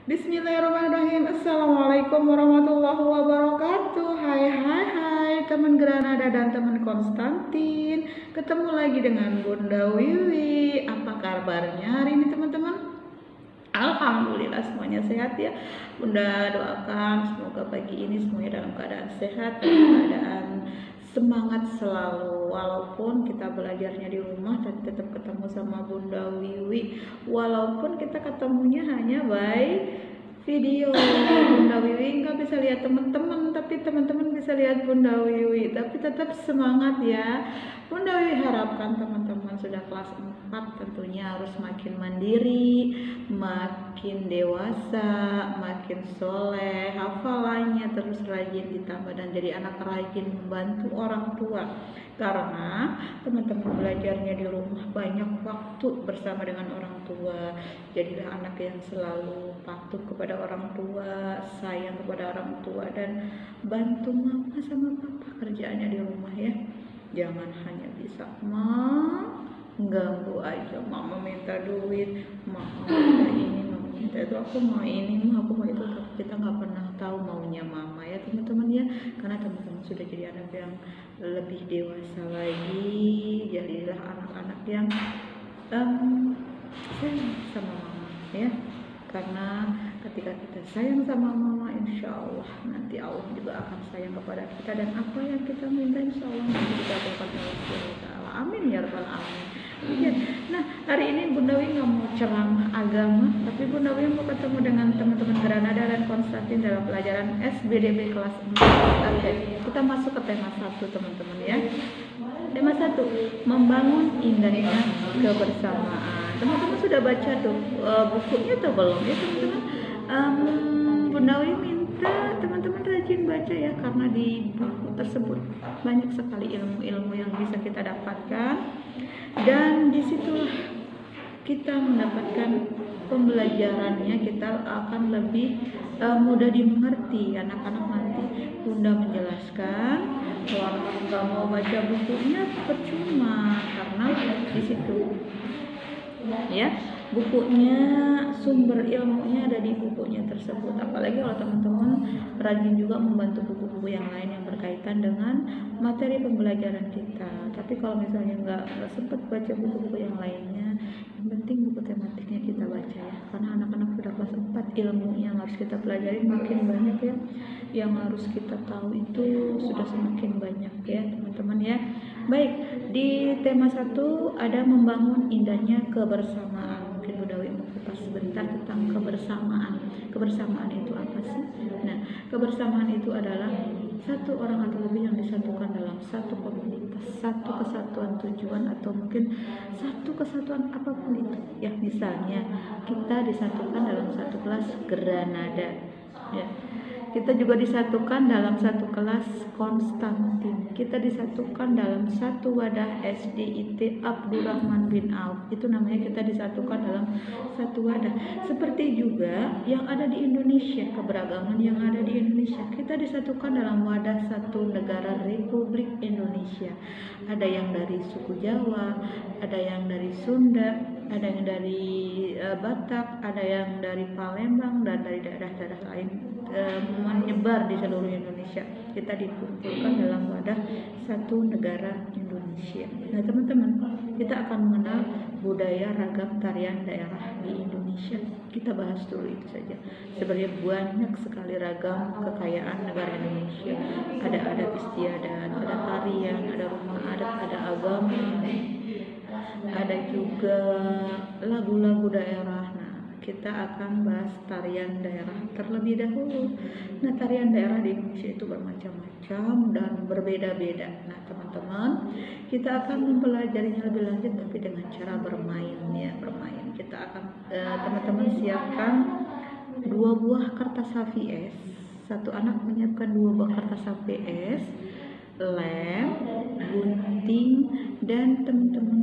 Bismillahirrahmanirrahim. Assalamualaikum warahmatullahi wabarakatuh. Hai teman Granada dan teman Konstantin. Ketemu lagi dengan Bunda Wiwi. Apa kabarnya hari ini teman-teman? Alhamdulillah semuanya sehat ya. Bunda doakan semoga pagi ini semuanya dalam keadaan sehat, dalam keadaan semangat selalu. Walaupun kita belajarnya di rumah tapi tetap ketemu sama Bunda Wiwi. Walaupun kita ketemunya hanya by video. Bunda Wiwi nggak bisa lihat teman-teman, tapi teman-teman bisa lihat Bunda Wiwi. Tapi tetap semangat ya. Bunda Wiwi harapkan teman-teman sudah kelas 4 tentunya harus makin mandiri, makin dewasa, makin soleh, hafalannya terus rajin ditambah dan jadi anak rajin membantu orang tua. Karena teman-teman belajarnya di rumah banyak waktu bersama dengan orang tua. Jadilah anak yang selalu patuh kepada orang tua, sayang kepada orang tua, dan bantu mama sama papa kerjaannya di rumah ya. Jangan hanya bisa ganggu aja, mama minta duit, mama minta ini, mama minta itu, aku mau ini, aku mau itu. Tapi kita nggak pernah tahu maunya mama ya teman-teman ya. Karena teman-teman sudah jadi anak yang lebih dewasa lagi, jadilah anak-anak yang sayang sama mama ya. Karena ketika kita sayang sama mama, insya Allah nanti Allah juga akan sayang kepada kita, dan apa yang kita minta insya Allah nanti dikabulkan oleh Allah. Amin ya rabbal alamin. Ya. Nah, hari ini Bunda Wiwi nggak mau ceramah agama, tapi Bunda Wiwi mau ketemu dengan teman-teman Granada dan Konstantin dalam pelajaran SBDB kelas 4. Oke, kita masuk ke tema 1 teman-teman ya. Tema 1, membangun indahnya kebersamaan. Teman-teman sudah baca tuh bukunya atau belum ya teman-teman? Bunda Wiwi minta teman-teman rajin baca ya, karena di buku tersebut banyak sekali ilmu-ilmu yang bisa kita dapatkan, dan disitulah kita mendapatkan pembelajarannya, kita akan lebih mudah dimengerti anak-anak nanti. Bunda menjelaskan kalau anak nggak mau baca bukunya percuma, karena di situ ya bukunya, sumber ilmunya ada di bukunya tersebut. Apalagi kalau teman-teman rajin juga membantu buku-buku yang lain yang berkaitan dengan materi pembelajaran kita. Tapi kalau misalnya nggak sempat baca buku-buku yang lainnya, yang penting buku tematiknya kita baca ya. Karena anak-anak sudah kelas 4, ilmunya yang harus kita pelajari makin banyak ya. Yang harus kita tahu itu sudah semakin banyak ya teman-teman ya. Baik, di tema 1 ada membangun indahnya kebersamaan. Mungkin Bunda Wiwi mau kupas sebentar tentang kebersamaan. Kebersamaan itu apa sih? Nah, kebersamaan itu adalah satu orang atau lebih yang disatukan dalam satu komunitas, satu kesatuan tujuan, atau mungkin satu kesatuan apapun itu. Ya, misalnya kita disatukan dalam satu kelas Granada. Ya. Kita juga disatukan dalam satu kelas Konstantin. Kita disatukan dalam satu wadah SDIT Abdurrahman bin Auf. Itu namanya kita disatukan dalam satu wadah. Seperti juga yang ada di Indonesia, keberagaman yang ada di Indonesia. Kita disatukan dalam wadah satu negara Republik Indonesia. Ada yang dari suku Jawa, ada yang dari Sunda, ada yang dari Batak, ada yang dari Palembang, dan dari daerah-daerah lain menyebar di seluruh Indonesia. Kita dikumpulkan dalam wadah satu negara Indonesia. Nah teman-teman, kita akan mengenal budaya ragam tarian daerah di Indonesia. Kita bahas dulu itu saja. Sebenarnya banyak sekali ragam kekayaan negara Indonesia. Ada adat istiadat, ada tarian, ada rumah adat, ada agama, ada juga lagu-lagu daerah. Nah, kita akan bahas tarian daerah terlebih dahulu. Nah, tarian daerah di Indonesia itu bermacam-macam dan berbeda-beda. Nah, teman-teman, kita akan mempelajarinya lebih lanjut tapi dengan cara bermain ya, bermain. Kita akan teman-teman siapkan 2 buah kertas HVS. Satu anak menyiapkan 2 buah kertas HVS, lem, gunting, dan teman-teman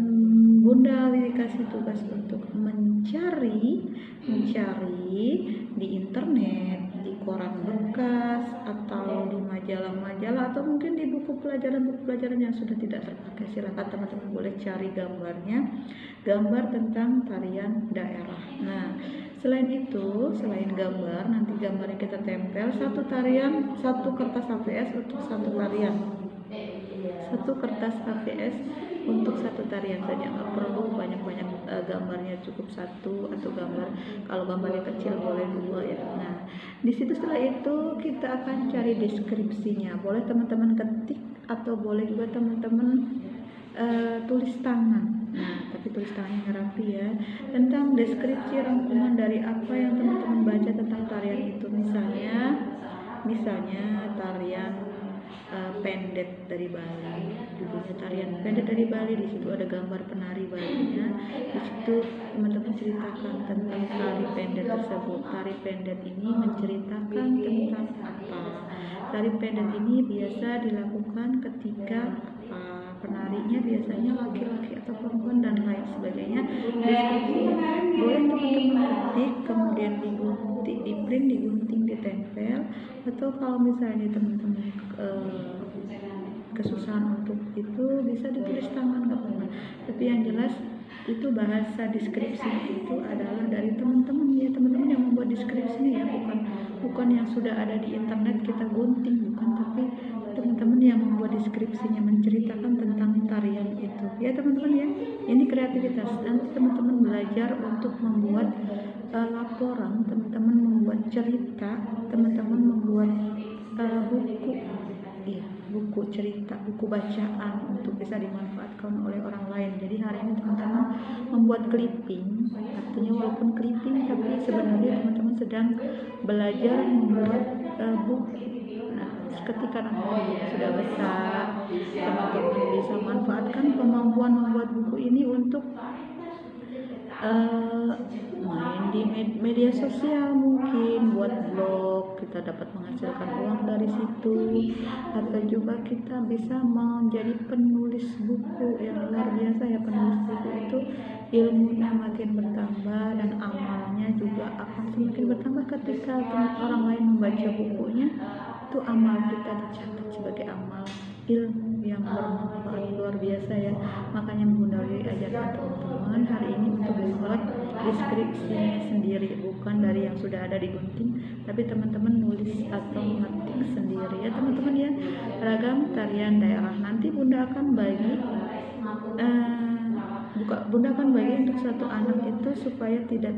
Bunda dikasih tugas untuk mencari di internet, di koran bekas, atau di majalah-majalah, atau mungkin di buku pelajaran yang sudah tidak terpakai. Silakan teman-teman boleh cari gambar tentang tarian daerah. Nah, selain gambar, nanti gambarnya kita tempel satu kertas HVS untuk satu tarian. Satu kertas HVS untuk satu tarian saja, nggak perlu banyak-banyak gambarnya, cukup satu, atau kalau gambarnya kecil boleh 2 ya. Nah, di situ setelah itu kita akan cari deskripsinya. Boleh teman-teman ketik atau boleh juga teman-teman tulis tangan. Nah, tapi tulis tangannya rapi ya. Tentang deskripsi rangkuman dari apa yang teman-teman baca tentang tarian itu. Misalnya tarian pendet dari Bali, judulnya tarian pendet dari Bali. Di situ ada gambar penari Balinya. Di situ teman-teman ceritakan tentang tari pendet tersebut. Tari pendet ini menceritakan tentang apa? Tari pendet ini biasa dilakukan ketika penarinya biasanya laki-laki atau perempuan dan lain sebagainya. Boleh teman-teman ketik, kemudian digunting, diprint, digunting, ditempel, atau kalau misalnya teman-teman kesusahan untuk itu bisa ditulis tangan, nggak apa-apa. Tapi yang jelas itu bahasa deskripsi itu adalah dari teman-teman ya, teman-teman yang membuat deskripsinya ya, bukan yang sudah ada di internet kita gunting, bukan, tapi teman-teman yang membuat deskripsinya, menceritakan tentang tarian itu ya teman-teman ya. Ini kreativitas. Nanti teman-teman belajar untuk membuat laporan, teman-teman membuat cerita, teman-teman membuat buku cerita, buku bacaan untuk bisa dimanfaatkan oleh orang lain. Jadi hari ini teman-teman membuat clipping, artinya walaupun clipping tapi sebenarnya teman-teman sedang belajar membuat buku. Nah, ketika nanti sudah besar, teman-teman bisa manfaatkan kemampuan membuat buku ini untuk main di media sosial, mungkin buat blog, kita dapat menghasilkan uang dari situ, atau juga kita bisa menjadi penulis buku yang luar biasa ya. Penulis buku itu ilmunya makin bertambah dan amalnya juga akan semakin bertambah. Ketika orang lain membaca bukunya, itu amal kita dicatat sebagai amal ilmu yang bermanfaat luar biasa ya. Makanya Bunda Wiwi ajarkan teman-teman hari ini untuk membuat deskripsinya sendiri, bukan dari yang sudah ada di gunting, tapi teman-teman nulis atau mengetik sendiri ya teman-teman ya. Ragam tarian daerah nanti Bunda akan bagi untuk satu anak itu supaya tidak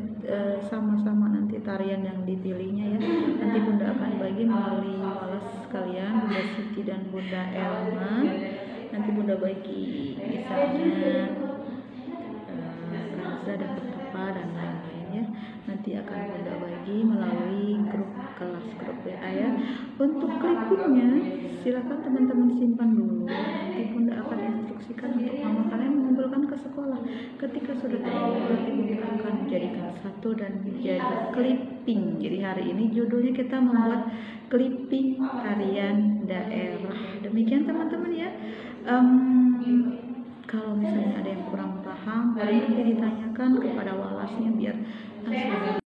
sama-sama nanti tarian yang dipilihnya ya. Nanti Bunda akan bagi melalui walas kalian, Bunda Siti dan Bunda Elma. Nanti Bunda bagi misalnya Kanza dan Pertepa dan lain-lain ya. Nanti akan Bunda bagi melalui grup WA ya. Untuk clippingnya silakan teman-teman simpan dulu. Nanti Bunda akan instruksikan untuk mama kalian mengumpulkan ke sekolah. Ketika sudah terkumpul, Bunda akan jadikan satu dan menjadi clipping. Jadi hari ini judulnya kita membuat clipping tarian daerah. Demikian teman-teman ya. Kalau misalnya ada yang kurang paham, boleh nanti ditanyakan kepada walasnya biar langsung